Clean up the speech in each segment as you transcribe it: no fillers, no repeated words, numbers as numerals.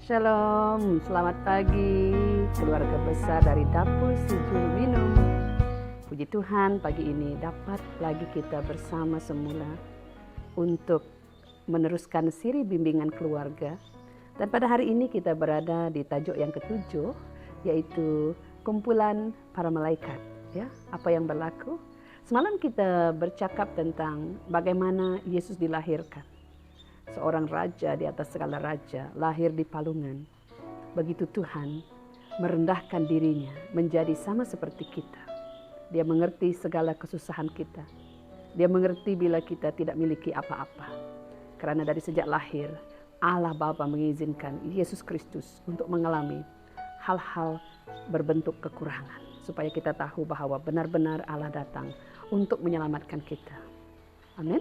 Shalom, selamat pagi keluarga besar dari Dapur Si Juru Minum. Puji Tuhan, pagi ini dapat lagi kita bersama semula untuk meneruskan siri bimbingan keluarga. Dan pada hari ini kita berada di tajuk yang ketujuh, yaitu kumpulan para malaikat. Ya, apa yang berlaku? Semalam kita bercakap tentang bagaimana Yesus dilahirkan. Seorang raja di atas segala raja, lahir di palungan. Begitu Tuhan merendahkan dirinya menjadi sama seperti kita. Dia mengerti segala kesusahan kita. Dia mengerti bila kita tidak memiliki apa-apa. Karena dari sejak lahir, Allah Bapa mengizinkan Yesus Kristus untuk mengalami hal-hal berbentuk kekurangan. Supaya kita tahu bahwa benar-benar Allah datang untuk menyelamatkan kita. Amin.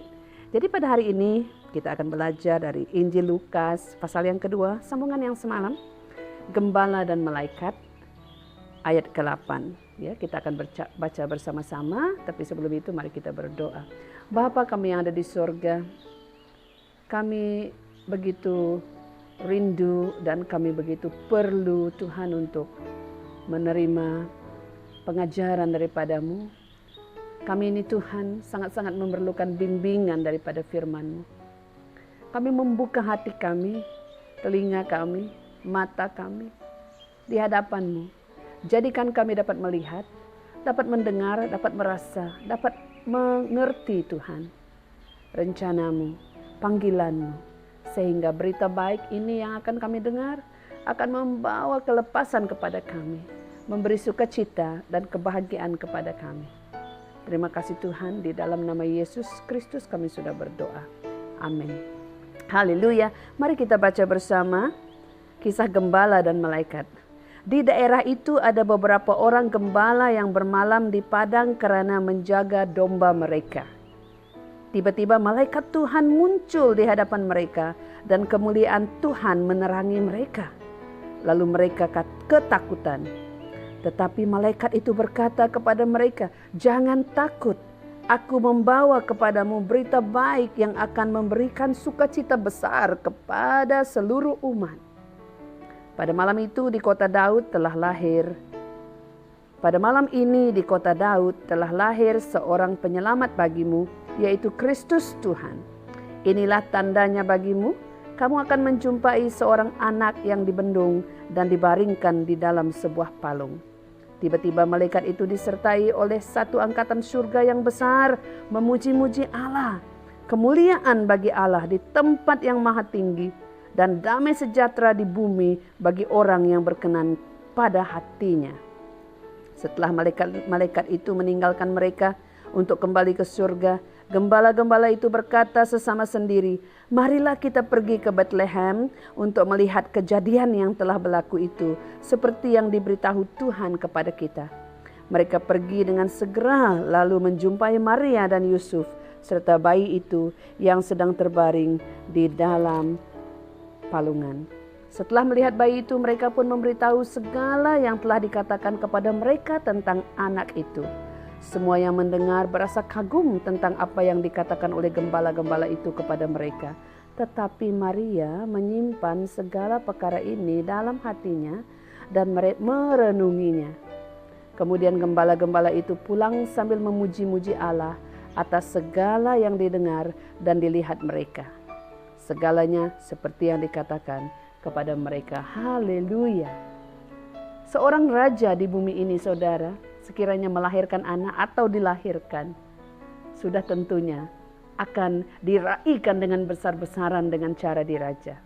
Jadi pada hari ini kita akan belajar dari Injil Lukas pasal yang kedua, sambungan yang semalam, Gembala dan Malaikat ayat ke-8. Ya, kita akan baca bersama-sama, tapi sebelum itu mari kita berdoa. Bapa kami yang ada di surga, kami begitu rindu dan kami begitu perlu Tuhan untuk menerima pengajaran daripada-Mu. Kami ini Tuhan sangat-sangat memerlukan bimbingan daripada firman-Mu. Kami membuka hati kami, telinga kami, mata kami di hadapan-Mu. Jadikan kami dapat melihat, dapat mendengar, dapat merasa, dapat mengerti Tuhan. Rencana-Mu, panggilan-Mu, sehingga berita baik ini yang akan kami dengar akan membawa kelepasan kepada kami, memberi sukacita dan kebahagiaan kepada kami. Terima kasih Tuhan, di dalam nama Yesus Kristus kami sudah berdoa. Amin. Haleluya. Mari kita baca bersama kisah gembala dan malaikat. Di daerah itu ada beberapa orang gembala yang bermalam di padang karena menjaga domba mereka. Tiba-tiba malaikat Tuhan muncul di hadapan mereka dan kemuliaan Tuhan menerangi mereka. Lalu mereka ketakutan. Tetapi malaikat itu berkata kepada mereka, "Jangan takut, aku membawa kepadamu berita baik yang akan memberikan sukacita besar kepada seluruh umat. Pada malam itu di kota Daud telah lahir. Pada malam ini di kota Daud telah lahir seorang penyelamat bagimu, yaitu Kristus Tuhan. Inilah tandanya bagimu, kamu akan menjumpai seorang anak yang dibendung dan dibaringkan di dalam sebuah palung." Tiba-tiba malaikat itu disertai oleh satu angkatan surga yang besar, memuji-muji Allah. Kemuliaan bagi Allah di tempat yang maha tinggi, dan damai sejahtera di bumi bagi orang yang berkenan pada hatinya. Setelah malaikat itu meninggalkan mereka untuk kembali ke surga, gembala-gembala itu berkata sesama sendiri, "Marilah kita pergi ke Bethlehem untuk melihat kejadian yang telah berlaku itu, seperti yang diberitahu Tuhan kepada kita." Mereka pergi dengan segera lalu menjumpai Maria dan Yusuf serta bayi itu yang sedang terbaring di dalam palungan. Setelah melihat bayi itu, mereka pun memberitahu segala yang telah dikatakan kepada mereka tentang anak itu. Semua yang mendengar berasa kagum tentang apa yang dikatakan oleh gembala-gembala itu kepada mereka. Tetapi Maria menyimpan segala perkara ini dalam hatinya dan merenunginya. Kemudian gembala-gembala itu pulang sambil memuji-muji Allah atas segala yang didengar dan dilihat mereka. Segalanya seperti yang dikatakan kepada mereka. Haleluya. Seorang raja di bumi ini, saudara, sekiranya melahirkan anak atau dilahirkan, sudah tentunya akan diraikan dengan besar-besaran dengan cara diraja.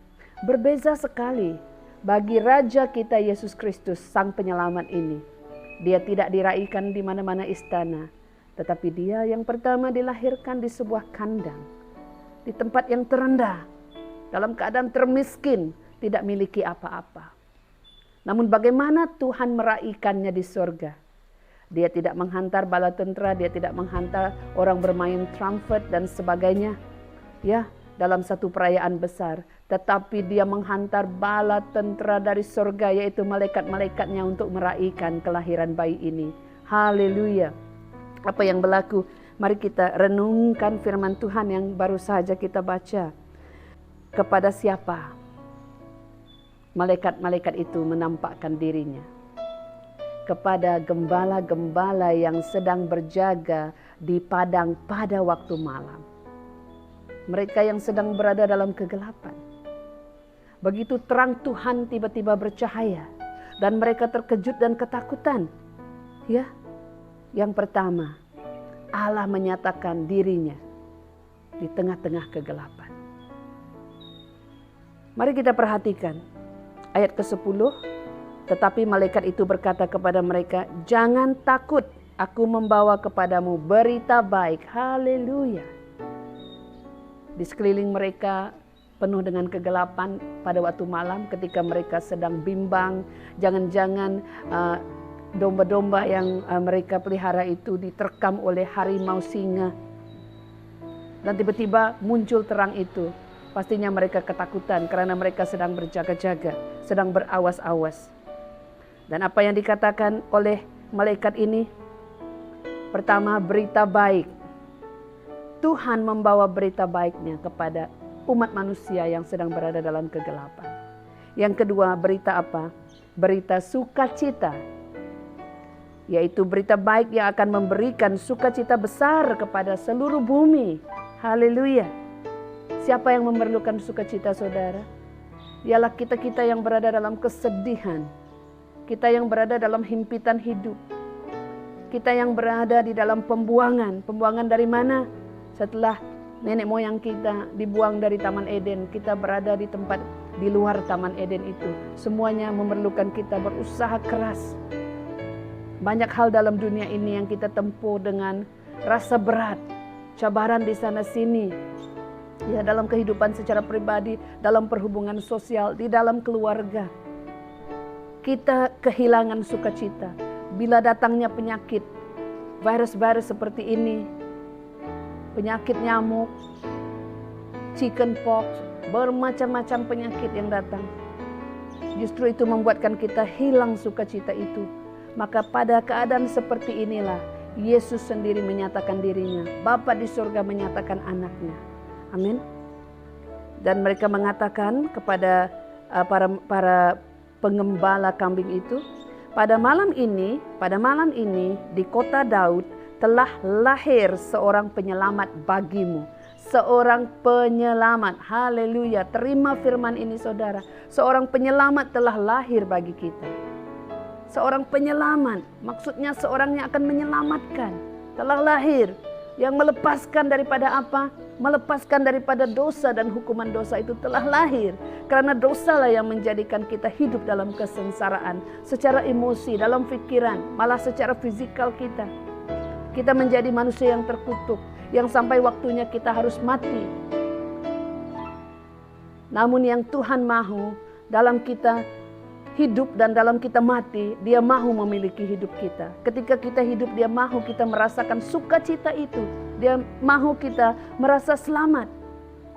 Berbeza sekali bagi raja kita Yesus Kristus, Sang Penyelamat ini. Dia tidak diraikan di mana-mana istana, tetapi dia yang pertama dilahirkan di sebuah kandang, di tempat yang terendah, dalam keadaan termiskin, tidak miliki apa-apa. Namun bagaimana Tuhan meraikannya di surga? Dia tidak menghantar bala tentara, dia tidak menghantar orang bermain trumpet dan sebagainya, ya, dalam satu perayaan besar. Tetapi dia menghantar bala tentara dari surga, yaitu malaikat-malaikatnya untuk meraikan kelahiran bayi ini. Haleluya. Apa yang berlaku? Mari kita renungkan firman Tuhan yang baru saja kita baca. Kepada siapa malaikat-malaikat itu menampakkan dirinya kepada gembala-gembala yang sedang berjaga di padang pada waktu malam. Mereka yang sedang berada dalam kegelapan. Begitu terang Tuhan tiba-tiba bercahaya dan mereka terkejut dan ketakutan. Ya, yang pertama, Allah menyatakan dirinya di tengah-tengah kegelapan. Mari kita perhatikan ayat ke-10. Tetapi malaikat itu berkata kepada mereka, "Jangan takut, aku membawa kepadamu berita baik." Haleluya. Di sekeliling mereka penuh dengan kegelapan pada waktu malam ketika mereka sedang bimbang. Jangan-jangan domba-domba yang mereka pelihara itu diterkam oleh harimau singa. Dan tiba-tiba muncul terang itu. Pastinya mereka ketakutan karena mereka sedang berjaga-jaga, sedang berawas-awas. Dan apa yang dikatakan oleh malaikat ini? Pertama, berita baik. Tuhan membawa berita baiknya kepada umat manusia yang sedang berada dalam kegelapan. Yang kedua, berita apa? Berita sukacita. Yaitu berita baik yang akan memberikan sukacita besar kepada seluruh bumi. Haleluya. Siapa yang memerlukan sukacita, saudara? Ialah kita-kita yang berada dalam kesedihan. Kita yang berada dalam himpitan hidup. Kita yang berada di dalam pembuangan. Pembuangan dari mana? Setelah nenek moyang kita dibuang dari Taman Eden, kita berada di tempat di luar Taman Eden itu. Semuanya memerlukan kita berusaha keras. Banyak hal dalam dunia ini yang kita tempuh dengan rasa berat, cabaran di sana sini. Ya, dalam kehidupan secara pribadi, dalam perhubungan sosial, di dalam keluarga. Kita kehilangan sukacita bila datangnya penyakit, virus-virus seperti ini, penyakit nyamuk, chicken pox, bermacam-macam penyakit yang datang. Justru itu membuatkan kita hilang sukacita itu. Maka pada keadaan seperti inilah Yesus sendiri menyatakan dirinya, Bapa di surga menyatakan anaknya. Amin. Dan mereka mengatakan kepada para pengembala kambing itu, pada malam ini di kota Daud telah lahir seorang penyelamat bagimu. Seorang penyelamat. Haleluya. Terima firman ini, saudara. Seorang penyelamat telah lahir bagi kita. Seorang penyelamat, maksudnya seorang yang akan menyelamatkan. Telah lahir. Yang melepaskan daripada apa? Melepaskan daripada dosa dan hukuman dosa itu telah lahir. Karena dosalah yang menjadikan kita hidup dalam kesengsaraan. Secara emosi, dalam pikiran, malah secara fisikal kita. Kita menjadi manusia yang terkutuk. Yang sampai waktunya kita harus mati. Namun yang Tuhan mahu dalam kita hidup dan dalam kita mati, Dia mahu memiliki hidup kita. Ketika kita hidup, Dia mahu kita merasakan sukacita itu. Dia mahu kita merasa selamat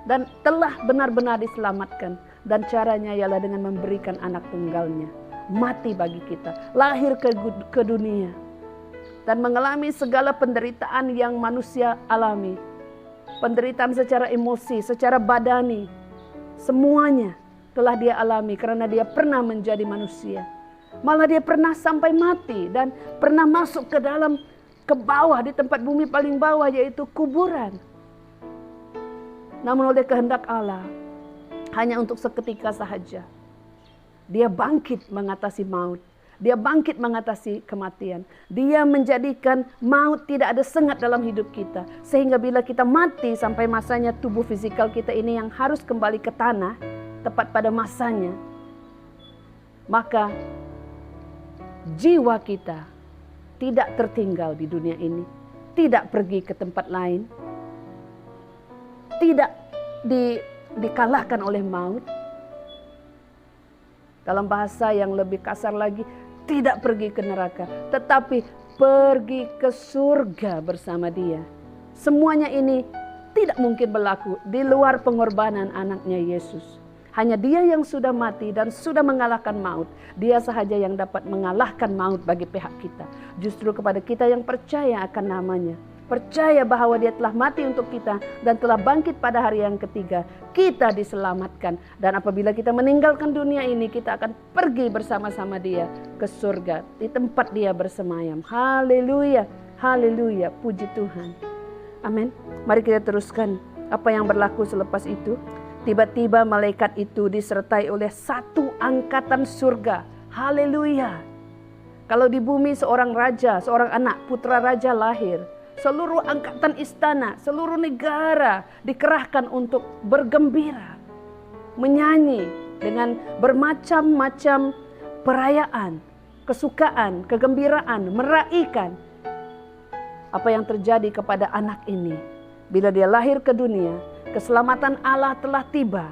dan telah benar-benar diselamatkan. Dan caranya ialah dengan memberikan anak tunggalnya. Mati bagi kita, lahir ke dunia. Dan mengalami segala penderitaan yang manusia alami. Penderitaan secara emosi, secara badani. Semuanya telah Dia alami karena Dia pernah menjadi manusia. Malah Dia pernah sampai mati dan pernah masuk ke bawah, di tempat bumi paling bawah, yaitu kuburan. Namun oleh kehendak Allah, hanya untuk seketika sahaja, Dia bangkit mengatasi maut. Dia bangkit mengatasi kematian. Dia menjadikan maut tidak ada sengat dalam hidup kita. Sehingga bila kita mati sampai masanya, tubuh fisikal kita ini yang harus kembali ke tanah, tepat pada masanya, maka jiwa kita tidak tertinggal di dunia ini, tidak pergi ke tempat lain, tidak dikalahkan oleh maut. Dalam bahasa yang lebih kasar lagi, tidak pergi ke neraka, tetapi pergi ke surga bersama Dia. Semuanya ini tidak mungkin berlaku di luar pengorbanan anaknya Yesus. Hanya Dia yang sudah mati dan sudah mengalahkan maut. Dia sahaja yang dapat mengalahkan maut bagi pihak kita. Justru kepada kita yang percaya akan namanya. percaya bahwa dia telah mati untuk kita dan telah bangkit pada hari yang ketiga, kita diselamatkan. Dan apabila kita meninggalkan dunia ini, kita akan pergi bersama-sama dia ke surga, di tempat dia bersemayam. Haleluya, haleluya, puji Tuhan. Amin. Mari kita teruskan apa yang berlaku selepas itu. Tiba-tiba malaikat itu disertai oleh satu angkatan surga. Haleluya. Kalau di bumi seorang raja, seorang anak putra raja lahir, seluruh angkatan istana, seluruh negara dikerahkan untuk bergembira, menyanyi dengan bermacam-macam perayaan, kesukaan, kegembiraan, meraihkan apa yang terjadi kepada anak ini. Bila dia lahir ke dunia, keselamatan Allah telah tiba.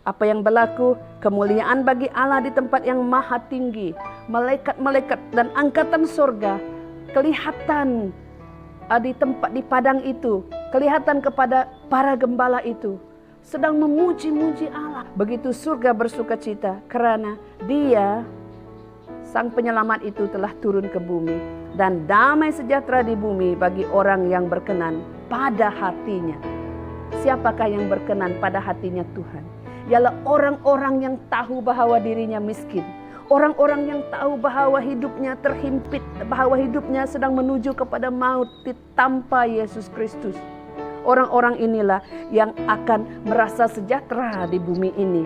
Apa yang berlaku? Kemuliaan bagi Allah di tempat yang maha tinggi. Malaikat-malaikat dan angkatan surga kelihatan di padang itu, kelihatan kepada para gembala itu sedang memuji-muji Allah. Begitu surga bersukacita karena dia, sang penyelamat itu, telah turun ke bumi, dan damai sejahtera di bumi bagi orang yang berkenan pada hatinya. Siapakah yang berkenan pada hatinya Tuhan? Ialah orang-orang yang tahu bahwa dirinya miskin. Orang-orang yang tahu bahwa hidupnya terhimpit, bahwa hidupnya sedang menuju kepada maut tanpa Yesus Kristus. Orang-orang inilah yang akan merasa sejahtera di bumi ini.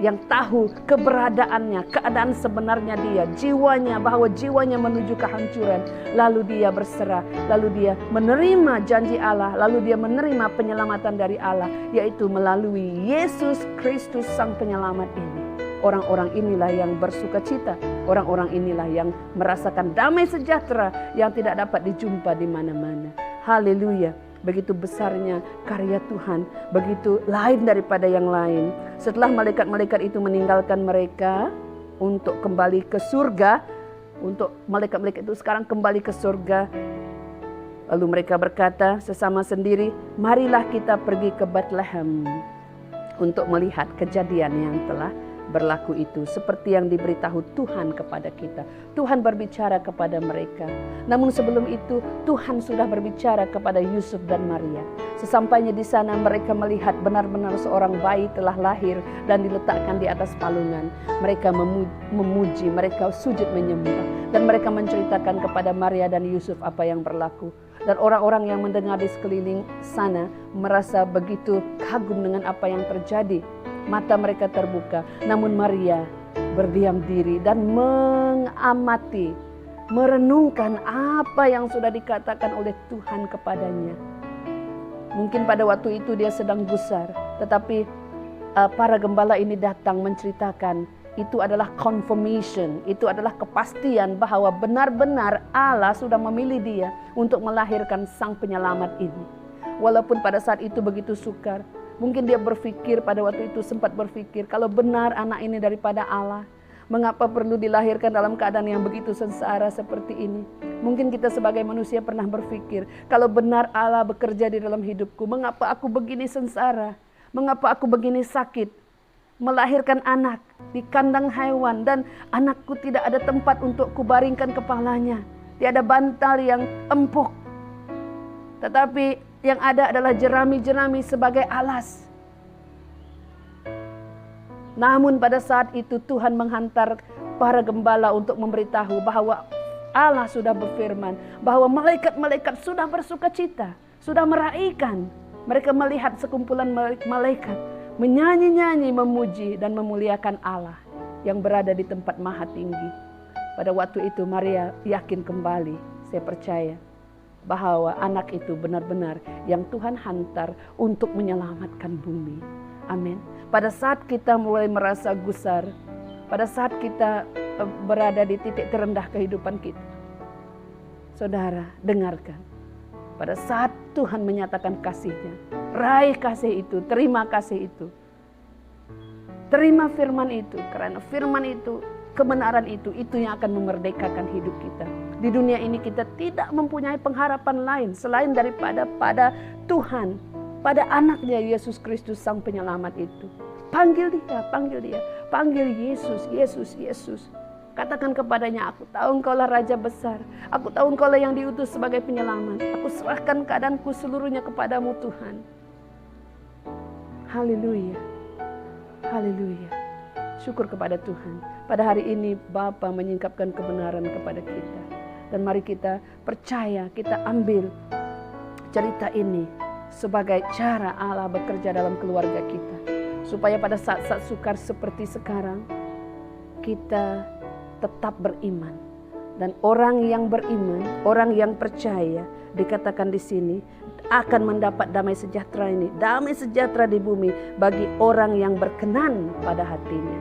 Yang tahu keberadaannya, keadaan sebenarnya dia, jiwanya, bahwa jiwanya menuju kehancuran. Lalu dia berserah, lalu dia menerima janji Allah, lalu dia menerima penyelamatan dari Allah, yaitu melalui Yesus Kristus sang penyelamat ini. Orang-orang inilah yang bersukacita, orang-orang inilah yang merasakan damai sejahtera yang tidak dapat dijumpa di mana-mana. Haleluya. Begitu besarnya karya Tuhan, begitu lain daripada yang lain. Setelah malaikat-malaikat itu meninggalkan mereka untuk kembali ke surga, untuk malaikat-malaikat itu sekarang kembali ke surga, lalu mereka berkata sesama sendiri, marilah kita pergi ke Bethlehem untuk melihat kejadian yang telah berlaku itu, seperti yang diberitahu Tuhan kepada kita. Tuhan berbicara kepada mereka. Namun sebelum itu Tuhan sudah berbicara kepada Yusuf dan Maria. Sesampainya di sana mereka melihat benar-benar seorang bayi telah lahir dan diletakkan di atas palungan. Mereka memuji, mereka sujud menyembah, dan mereka menceritakan kepada Maria dan Yusuf apa yang berlaku. Dan orang-orang yang mendengar di sekeliling sana merasa begitu kagum dengan apa yang terjadi. Mata mereka terbuka, namun Maria berdiam diri dan mengamati, merenungkan apa yang sudah dikatakan oleh Tuhan kepadanya. Mungkin pada waktu itu dia sedang gusar, tetapi para gembala ini datang menceritakan, itu adalah confirmation, itu adalah kepastian bahwa benar-benar Allah sudah memilih dia untuk melahirkan sang penyelamat ini. Walaupun pada saat itu begitu sukar, mungkin dia berpikir, pada waktu itu sempat berpikir, kalau benar anak ini daripada Allah, mengapa perlu dilahirkan dalam keadaan yang begitu sengsara seperti ini? Mungkin kita sebagai manusia pernah berpikir, kalau benar Allah bekerja di dalam hidupku, mengapa aku begini sengsara? Mengapa aku begini sakit? Melahirkan anak di kandang hewan, dan anakku tidak ada tempat untuk kubaringkan kepalanya. Tiada bantal yang empuk, tetapi yang ada adalah jerami-jerami sebagai alas. Namun pada saat itu Tuhan menghantar para gembala untuk memberitahu bahwa Allah sudah berfirman, bahwa malaikat-malaikat sudah bersukacita, sudah meraihkan. Mereka melihat sekumpulan malaikat menyanyi-nyanyi, memuji dan memuliakan Allah yang berada di tempat maha tinggi. Pada waktu itu Maria yakin kembali, saya percaya, bahwa anak itu benar-benar yang Tuhan hantar untuk menyelamatkan bumi. Amin. Pada saat kita mulai merasa gusar, pada saat kita berada di titik terendah kehidupan kita, saudara, dengarkan. Pada saat Tuhan menyatakan kasih-Nya, raih kasih itu, terima kasih itu. Terima firman itu, karena firman itu, kebenaran itu yang akan memerdekakan hidup kita. Di dunia ini kita tidak mempunyai pengharapan lain selain daripada pada Tuhan, pada anaknya Yesus Kristus sang penyelamat itu. Panggil dia, panggil dia, panggil Yesus, Yesus, Yesus. Katakan kepadanya, aku tahu Engkaulah Raja besar. Aku tahu Engkaulah yang diutus sebagai penyelamat. Aku serahkan keadaanku seluruhnya kepadamu Tuhan. Haleluya. Haleluya. Syukur kepada Tuhan. Pada hari ini Bapa menyingkapkan kebenaran kepada kita. Dan mari kita percaya, kita ambil cerita ini sebagai cara Allah bekerja dalam keluarga kita. Supaya pada saat-saat sukar seperti sekarang, kita tetap beriman. Dan orang yang beriman, orang yang percaya, dikatakan di sini akan mendapat damai sejahtera ini. Damai sejahtera di bumi bagi orang yang berkenan pada hatinya.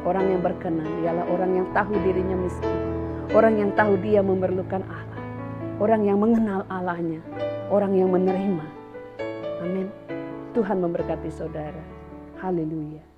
Orang yang berkenan ialah orang yang tahu dirinya miskin. Orang yang tahu dia memerlukan Allah. Orang yang mengenal Allahnya. Orang yang menerima. Amin. Tuhan memberkati saudara. Haleluya.